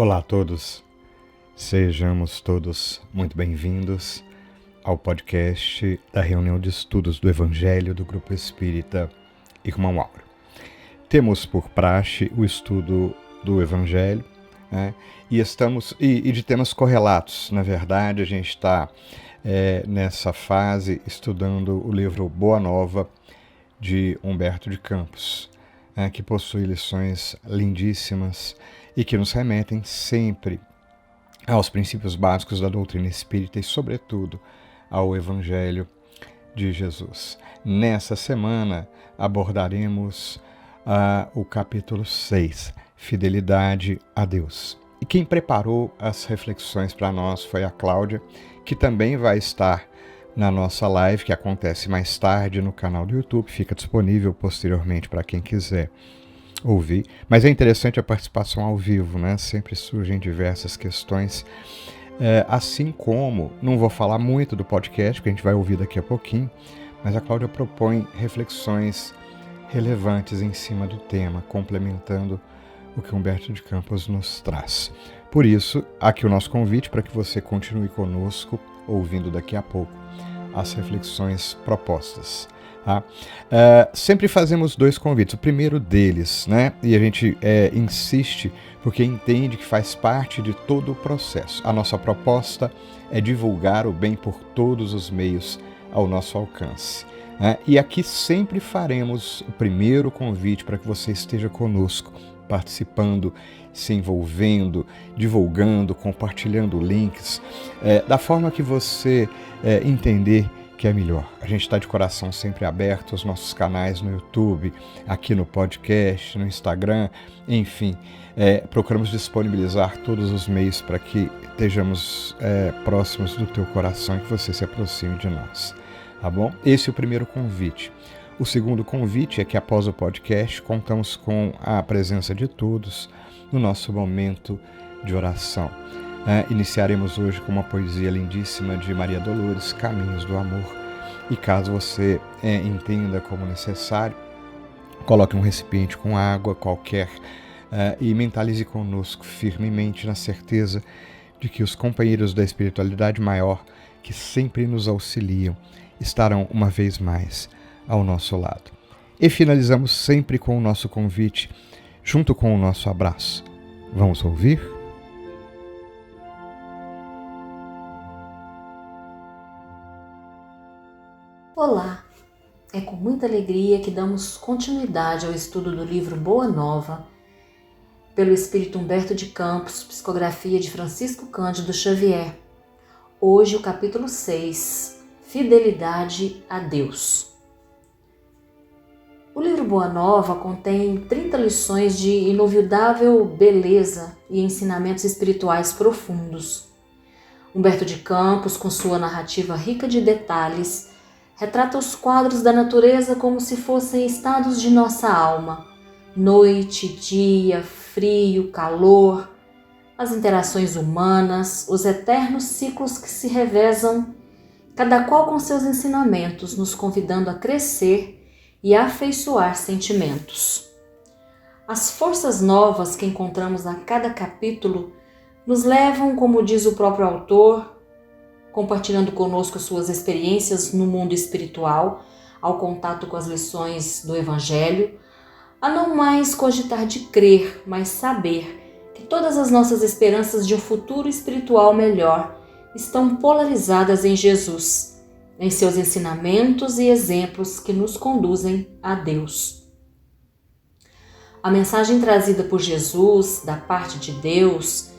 Olá a todos, sejamos todos muito bem-vindos ao podcast da reunião de estudos do Evangelho do Grupo Espírita Irmão Áureo. Temos por praxe o estudo do Evangelho, né? e de temas correlatos. Na verdade, a gente está nessa fase estudando o livro Boa Nova de Humberto de Campos, que possui lições lindíssimas e que nos remetem sempre aos princípios básicos da doutrina espírita e, sobretudo, ao Evangelho de Jesus. Nessa semana abordaremos o capítulo 6, Fidelidade a Deus. E quem preparou as reflexões para nós foi a Cláudia, que também vai estar na nossa live, que acontece mais tarde no canal do YouTube, fica disponível posteriormente para quem quiser ouvir. Mas é interessante a participação ao vivo, né? Sempre surgem diversas questões. Assim como, não vou falar muito do podcast, que a gente vai ouvir daqui a pouquinho, mas a Cláudia propõe reflexões relevantes em cima do tema, complementando o que Humberto de Campos nos traz. Por isso, aqui o nosso convite para que você continue conosco, ouvindo daqui a pouco as reflexões propostas. Tá? Sempre fazemos dois convites. O primeiro deles, né? E a gente insiste porque entende que faz parte de todo o processo. A nossa proposta é divulgar o bem por todos os meios ao nosso alcance. E aqui sempre faremos o primeiro convite para que você esteja conosco, participando, se envolvendo, divulgando, compartilhando links, da forma que você entender que é melhor. A gente está de coração sempre aberto aos nossos canais no YouTube, aqui no podcast, no Instagram, enfim, procuramos disponibilizar todos os meios para que estejamos próximos do teu coração e que você se aproxime de nós, tá bom? Esse é o primeiro convite. O segundo convite é que após o podcast contamos com a presença de todos no nosso momento de oração. Iniciaremos hoje com uma poesia lindíssima de Maria Dolores, Caminhos do Amor. E caso você entenda como necessário, coloque um recipiente com água qualquer e mentalize conosco firmemente na certeza de que os companheiros da espiritualidade maior, que sempre nos auxiliam, estarão uma vez mais ao nosso lado. E finalizamos sempre com o nosso convite, junto com o nosso abraço. Vamos ouvir? Olá! É com muita alegria que damos continuidade ao estudo do livro Boa Nova, pelo Espírito Humberto de Campos, psicografia de Francisco Cândido Xavier. Hoje o capítulo 6, Fidelidade a Deus. O livro Boa Nova contém 30 lições de inovidável beleza e ensinamentos espirituais profundos. Humberto de Campos, com sua narrativa rica de detalhes, retrata os quadros da natureza como se fossem estados de nossa alma. Noite, dia, frio, calor, as interações humanas, os eternos ciclos que se revezam, cada qual com seus ensinamentos, nos convidando a crescer e a afeiçoar sentimentos. As forças novas que encontramos a cada capítulo nos levam, como diz o próprio autor, compartilhando conosco suas experiências no mundo espiritual, ao contato com as lições do Evangelho, a não mais cogitar de crer, mas saber que todas as nossas esperanças de um futuro espiritual melhor estão polarizadas em Jesus, em seus ensinamentos e exemplos que nos conduzem a Deus. A mensagem trazida por Jesus, da parte de Deus,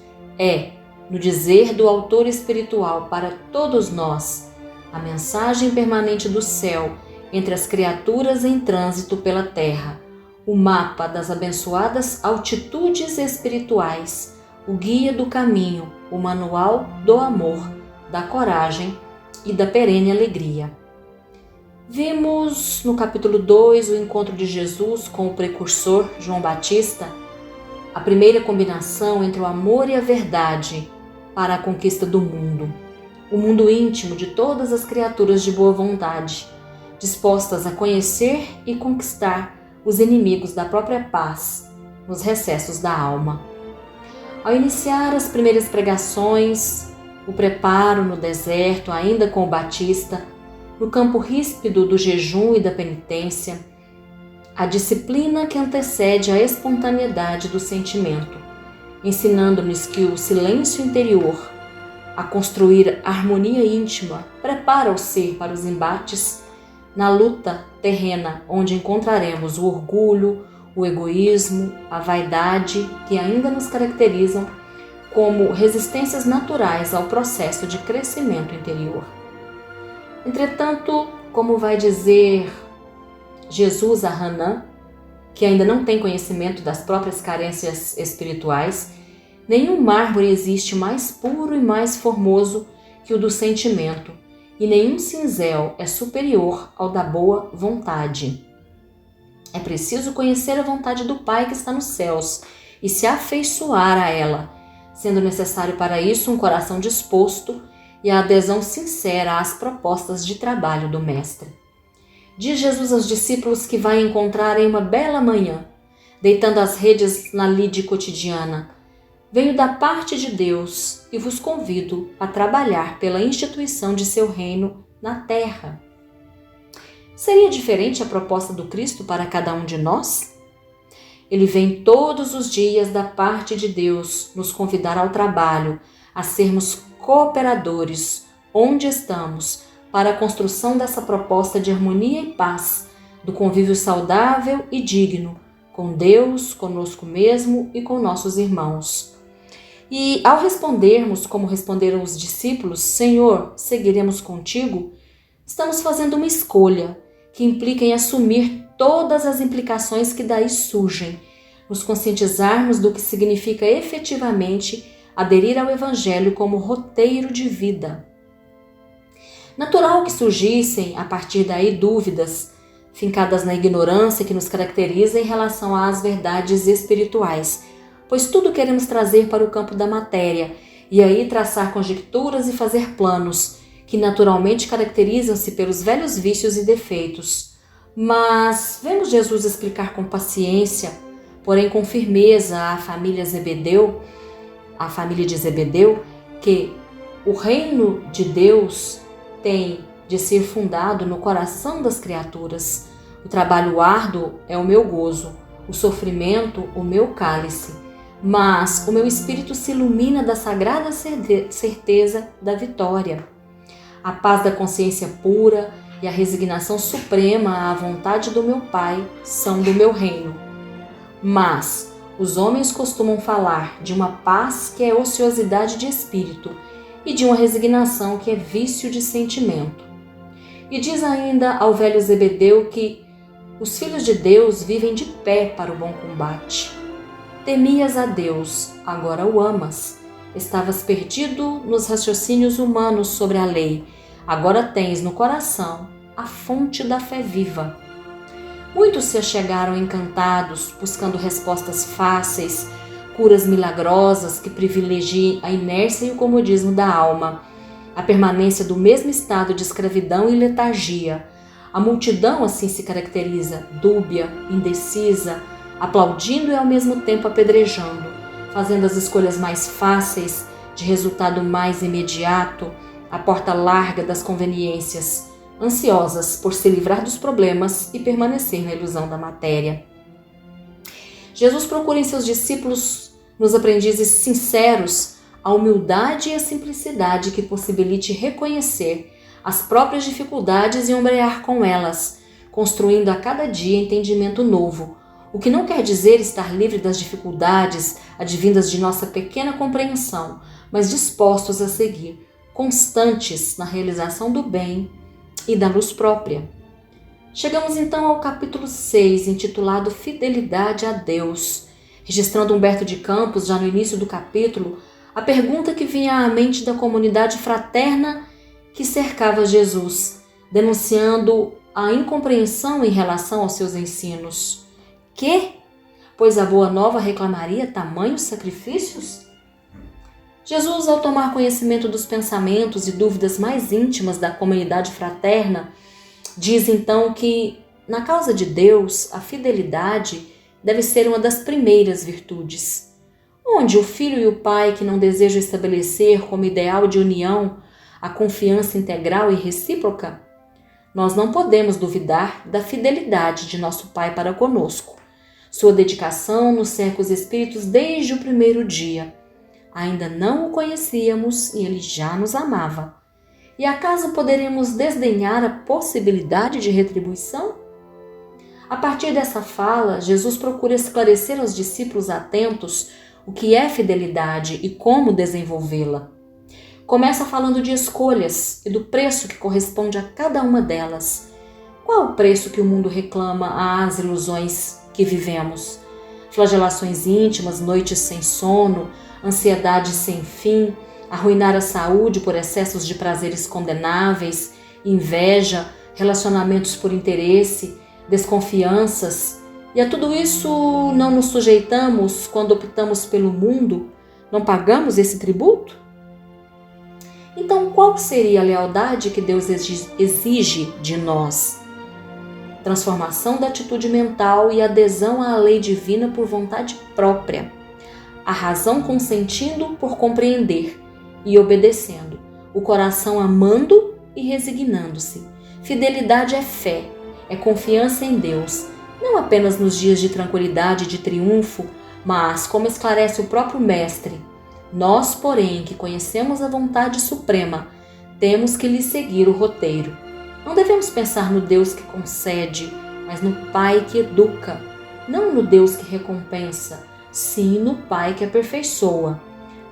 no dizer do autor espiritual para todos nós, a mensagem permanente do céu entre as criaturas em trânsito pela terra, o mapa das abençoadas altitudes espirituais, o guia do caminho, o manual do amor, da coragem e da perene alegria. Vimos no capítulo 2 o encontro de Jesus com o precursor João Batista, a primeira combinação entre o amor e a verdade para a conquista do mundo, o mundo íntimo de todas as criaturas de boa vontade, dispostas a conhecer e conquistar os inimigos da própria paz nos recessos da alma. Ao iniciar as primeiras pregações, o preparo no deserto, ainda com o Batista, no campo ríspido do jejum e da penitência, a disciplina que antecede a espontaneidade do sentimento, ensinando-nos que o silêncio interior, a construir harmonia íntima, prepara o ser para os embates na luta terrena, onde encontraremos o orgulho, o egoísmo, a vaidade, que ainda nos caracterizam como resistências naturais ao processo de crescimento interior. Entretanto, como vai dizer Jesus a Hanã, que ainda não tem conhecimento das próprias carências espirituais, nenhum mármore existe mais puro e mais formoso que o do sentimento, e nenhum cinzel é superior ao da boa vontade. É preciso conhecer a vontade do Pai que está nos céus e se afeiçoar a ela, sendo necessário para isso um coração disposto e a adesão sincera às propostas de trabalho do Mestre. Diz Jesus aos discípulos que vai encontrar em uma bela manhã, deitando as redes na lide cotidiana: venho da parte de Deus e vos convido a trabalhar pela instituição de seu reino na terra. Seria diferente a proposta do Cristo para cada um de nós? Ele vem todos os dias da parte de Deus nos convidar ao trabalho, a sermos cooperadores onde estamos para a construção dessa proposta de harmonia e paz, do convívio saudável e digno com Deus, conosco mesmo e com nossos irmãos. E ao respondermos, como responderam os discípulos, Senhor, seguiremos contigo, estamos fazendo uma escolha que implica em assumir todas as implicações que daí surgem, nos conscientizarmos do que significa efetivamente aderir ao Evangelho como roteiro de vida. Natural que surgissem, a partir daí, dúvidas, fincadas na ignorância que nos caracteriza em relação às verdades espirituais, pois tudo queremos trazer para o campo da matéria e aí traçar conjecturas e fazer planos, que naturalmente caracterizam-se pelos velhos vícios e defeitos. Mas vemos Jesus explicar com paciência, porém com firmeza à família de Zebedeu, que o reino de Deus tem de ser fundado no coração das criaturas. O trabalho árduo é o meu gozo, o sofrimento o meu cálice, mas o meu espírito se ilumina da sagrada certeza da vitória. A paz da consciência pura e a resignação suprema à vontade do meu Pai são do meu reino. Mas os homens costumam falar de uma paz que é ociosidade de espírito e de uma resignação que é vício de sentimento. E diz ainda ao velho Zebedeu que os filhos de Deus vivem de pé para o bom combate. Temias a Deus, agora o amas. Estavas perdido nos raciocínios humanos sobre a lei. Agora tens no coração a fonte da fé viva. Muitos se achegaram encantados, buscando respostas fáceis, curas milagrosas que privilegiem a inércia e o comodismo da alma, a permanência do mesmo estado de escravidão e letargia. A multidão assim se caracteriza, dúbia, indecisa, aplaudindo e ao mesmo tempo apedrejando, fazendo as escolhas mais fáceis, de resultado mais imediato, a porta larga das conveniências, ansiosas por se livrar dos problemas e permanecer na ilusão da matéria. Jesus procura em seus discípulos, nos aprendizes sinceros, a humildade e a simplicidade que possibilite reconhecer as próprias dificuldades e ombrear com elas, construindo a cada dia entendimento novo, o que não quer dizer estar livre das dificuldades advindas de nossa pequena compreensão, mas dispostos a seguir, constantes na realização do bem e da luz própria. Chegamos então ao capítulo 6, intitulado Fidelidade a Deus, registrando Humberto de Campos, já no início do capítulo, a pergunta que vinha à mente da comunidade fraterna que cercava Jesus, denunciando a incompreensão em relação aos seus ensinos. Que? Pois a boa nova reclamaria tamanhos sacrifícios? Jesus, ao tomar conhecimento dos pensamentos e dúvidas mais íntimas da comunidade fraterna, diz então que, na causa de Deus, a fidelidade deve ser uma das primeiras virtudes. Onde o filho e o pai que não desejam estabelecer como ideal de união a confiança integral e recíproca? Nós não podemos duvidar da fidelidade de nosso Pai para conosco. Sua dedicação nos cerca os espíritos desde o primeiro dia. Ainda não o conhecíamos e ele já nos amava. E acaso poderemos desdenhar a possibilidade de retribuição? A partir dessa fala, Jesus procura esclarecer aos discípulos atentos o que é fidelidade e como desenvolvê-la. Começa falando de escolhas e do preço que corresponde a cada uma delas. Qual o preço que o mundo reclama às ilusões que vivemos? Flagelações íntimas, noites sem sono, ansiedade sem fim, arruinar a saúde por excessos de prazeres condenáveis, inveja, relacionamentos por interesse, desconfianças. E a tudo isso não nos sujeitamos quando optamos pelo mundo? Não pagamos esse tributo? Então, qual seria a lealdade que Deus exige de nós? Transformação da atitude mental e adesão à lei divina por vontade própria. A razão consentindo por compreender e obedecendo. O coração amando e resignando-se. Fidelidade é fé, é confiança em Deus, não apenas nos dias de tranquilidade e de triunfo, mas, como esclarece o próprio Mestre, nós, porém, que conhecemos a vontade suprema, temos que lhe seguir o roteiro. Não devemos pensar no Deus que concede, mas no Pai que educa. Não no Deus que recompensa, sim no Pai que aperfeiçoa.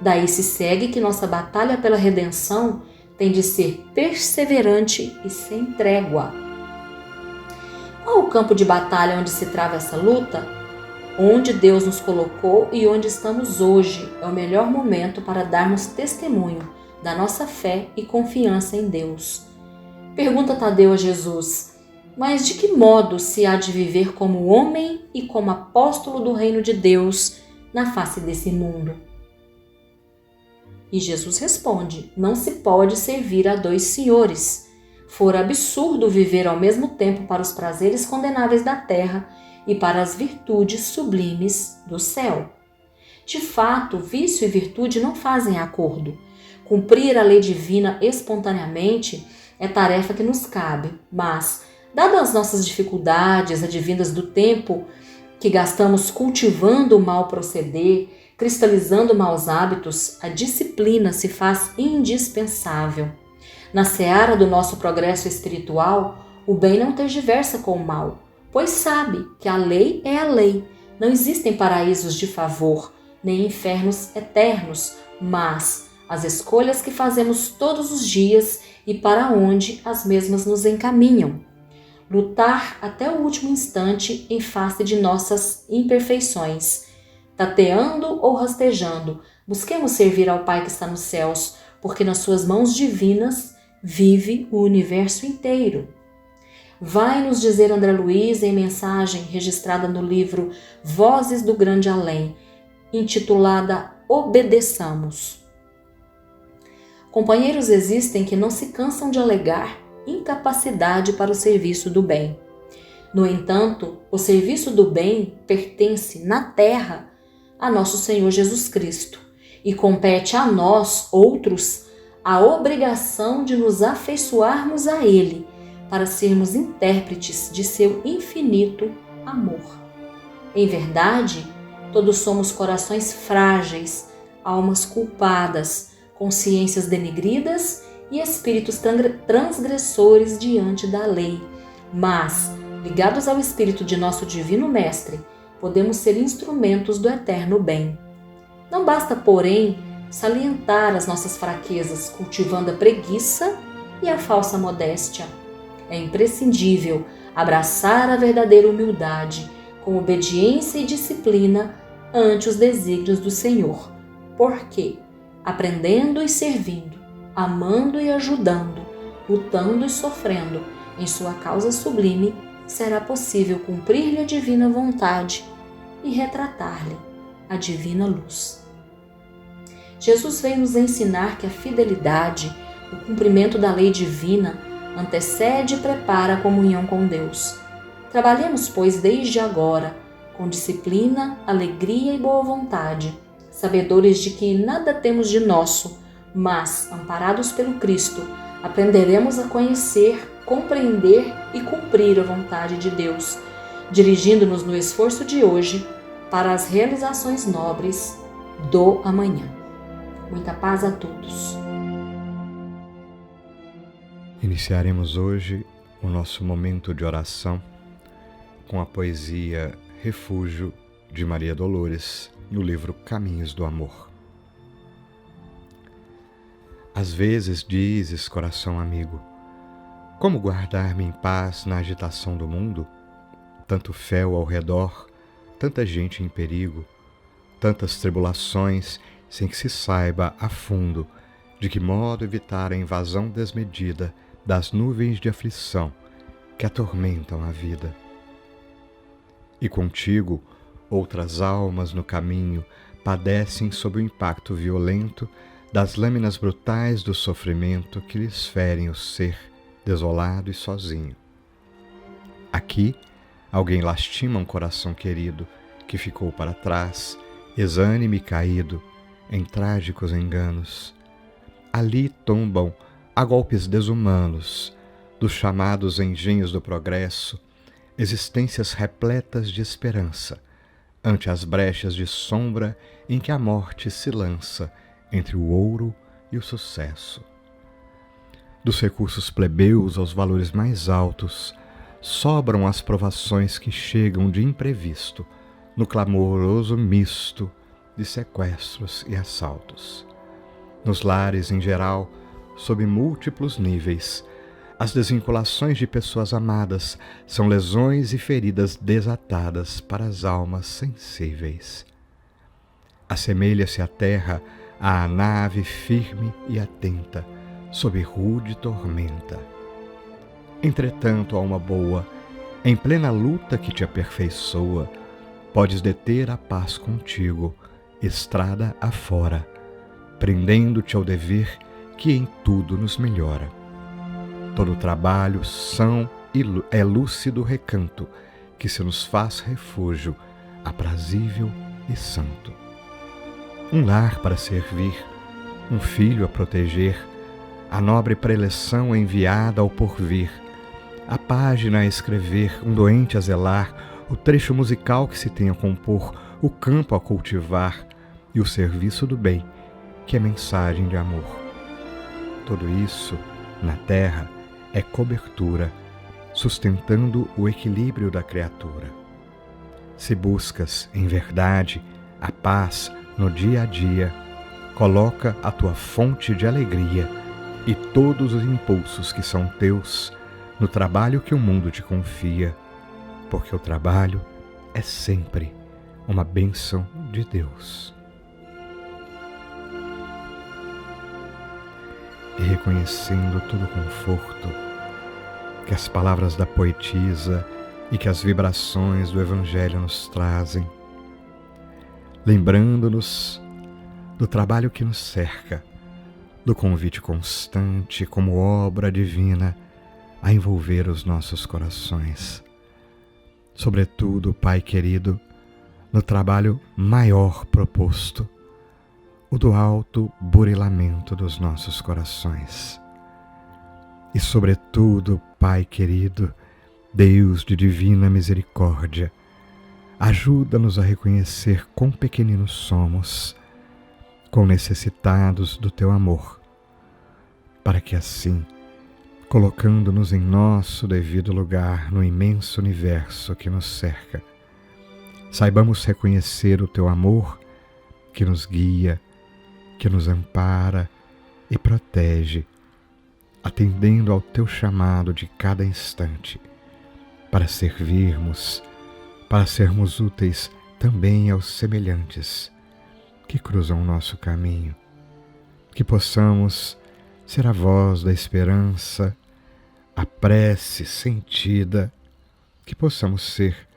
Daí se segue que nossa batalha pela redenção tem de ser perseverante e sem trégua. Qual o campo de batalha onde se trava essa luta? Onde Deus nos colocou e onde estamos hoje é o melhor momento para darmos testemunho da nossa fé e confiança em Deus. Pergunta Tadeu a Jesus: mas de que modo se há de viver como homem e como apóstolo do reino de Deus na face desse mundo? E Jesus responde: não se pode servir a dois senhores. Fora absurdo viver ao mesmo tempo para os prazeres condenáveis da terra e para as virtudes sublimes do céu. De fato, vício e virtude não fazem acordo. Cumprir a lei divina espontaneamente é tarefa que nos cabe, mas, dadas as nossas dificuldades advindas do tempo que gastamos cultivando o mau proceder, cristalizando maus hábitos, a disciplina se faz indispensável. Na seara do nosso progresso espiritual, o bem não tergiversa com o mal, pois sabe que a lei é a lei. Não existem paraísos de favor, nem infernos eternos, mas as escolhas que fazemos todos os dias e para onde as mesmas nos encaminham. Lutar até o último instante em face de nossas imperfeições. Tateando ou rastejando, busquemos servir ao Pai que está nos céus, porque nas suas mãos divinas vive o universo inteiro. Vai nos dizer André Luiz em mensagem registrada no livro Vozes do Grande Além, intitulada Obedeçamos. Companheiros existem que não se cansam de alegar incapacidade para o serviço do bem. No entanto, o serviço do bem pertence na terra a nosso Senhor Jesus Cristo e compete a nós, outros, a obrigação de nos afeiçoarmos a Ele para sermos intérpretes de seu infinito amor. Em verdade, todos somos corações frágeis, almas culpadas, consciências denegridas e espíritos transgressores diante da lei. Mas, ligados ao Espírito de nosso Divino Mestre, podemos ser instrumentos do eterno bem. Não basta, porém, salientar as nossas fraquezas, cultivando a preguiça e a falsa modéstia. É imprescindível abraçar a verdadeira humildade, com obediência e disciplina ante os desígnios do Senhor. Porque, aprendendo e servindo, amando e ajudando, lutando e sofrendo em sua causa sublime, será possível cumprir-lhe a divina vontade e retratar-lhe a divina luz. Jesus veio nos ensinar que a fidelidade, o cumprimento da lei divina, antecede e prepara a comunhão com Deus. Trabalhemos, pois, desde agora, com disciplina, alegria e boa vontade, sabedores de que nada temos de nosso, mas, amparados pelo Cristo, aprenderemos a conhecer, compreender e cumprir a vontade de Deus, dirigindo-nos no esforço de hoje para as realizações nobres do amanhã. Muita paz a todos. Iniciaremos hoje o nosso momento de oração com a poesia Refúgio de Maria Dolores, no livro Caminhos do Amor. Às vezes dizes, coração amigo, como guardar-me em paz na agitação do mundo? Tanto fel ao redor, tanta gente em perigo, tantas tribulações, sem que se saiba a fundo de que modo evitar a invasão desmedida das nuvens de aflição que atormentam a vida. E contigo, outras almas no caminho padecem sob o impacto violento das lâminas brutais do sofrimento que lhes ferem o ser desolado e sozinho. Aqui, alguém lastima um coração querido que ficou para trás, exânime e caído, em trágicos enganos. Ali tombam, a golpes desumanos, dos chamados engenhos do progresso, existências repletas de esperança, ante as brechas de sombra em que a morte se lança entre o ouro e o sucesso. Dos recursos plebeus aos valores mais altos, sobram as provações que chegam de imprevisto, no clamoroso misto de sequestros e assaltos. Nos lares, em geral, sob múltiplos níveis, as desvinculações de pessoas amadas são lesões e feridas desatadas para as almas sensíveis. Assemelha-se a terra à nave firme e atenta, sob rude tormenta. Entretanto, alma boa, em plena luta que te aperfeiçoa, podes deter a paz contigo, estrada afora, prendendo-te ao dever que em tudo nos melhora. Todo trabalho são é lúcido recanto, que se nos faz refúgio, aprazível e santo. Um lar para servir, um filho a proteger, a nobre preleção enviada ao porvir, a página a escrever, um doente a zelar, o trecho musical que se tem a compor, o campo a cultivar e o serviço do bem, que é mensagem de amor. Tudo isso, na terra, é cobertura, sustentando o equilíbrio da criatura. Se buscas, em verdade, a paz no dia a dia, coloca a tua fonte de alegria e todos os impulsos que são teus no trabalho que o mundo te confia, porque o trabalho é sempre uma bênção de Deus. E reconhecendo todo o conforto que as palavras da poetisa e que as vibrações do Evangelho nos trazem, lembrando-nos do trabalho que nos cerca, do convite constante como obra divina a envolver os nossos corações. Sobretudo, Pai querido, no trabalho maior proposto, o do alto burilamento dos nossos corações. E sobretudo, Pai querido, Deus de divina misericórdia, ajuda-nos a reconhecer quão pequeninos somos, quão necessitados do Teu amor, para que assim, colocando-nos em nosso devido lugar no imenso universo que nos cerca, saibamos reconhecer o Teu amor que nos guia, que nos ampara e protege, atendendo ao Teu chamado de cada instante, para servirmos, para sermos úteis também aos semelhantes que cruzam o nosso caminho, que possamos ser a voz da esperança, a prece sentida, que possamos ser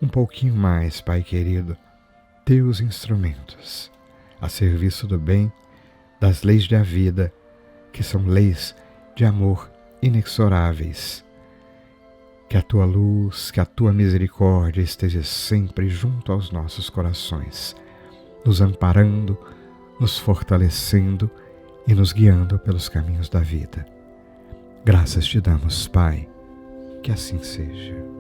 um pouquinho mais, Pai querido, Teus instrumentos, a serviço do bem, das leis da vida, que são leis de amor inexoráveis. Que a Tua luz, que a Tua misericórdia esteja sempre junto aos nossos corações nos amparando, nos fortalecendo e nos guiando pelos caminhos da vida. Graças te damos, Pai, que assim seja.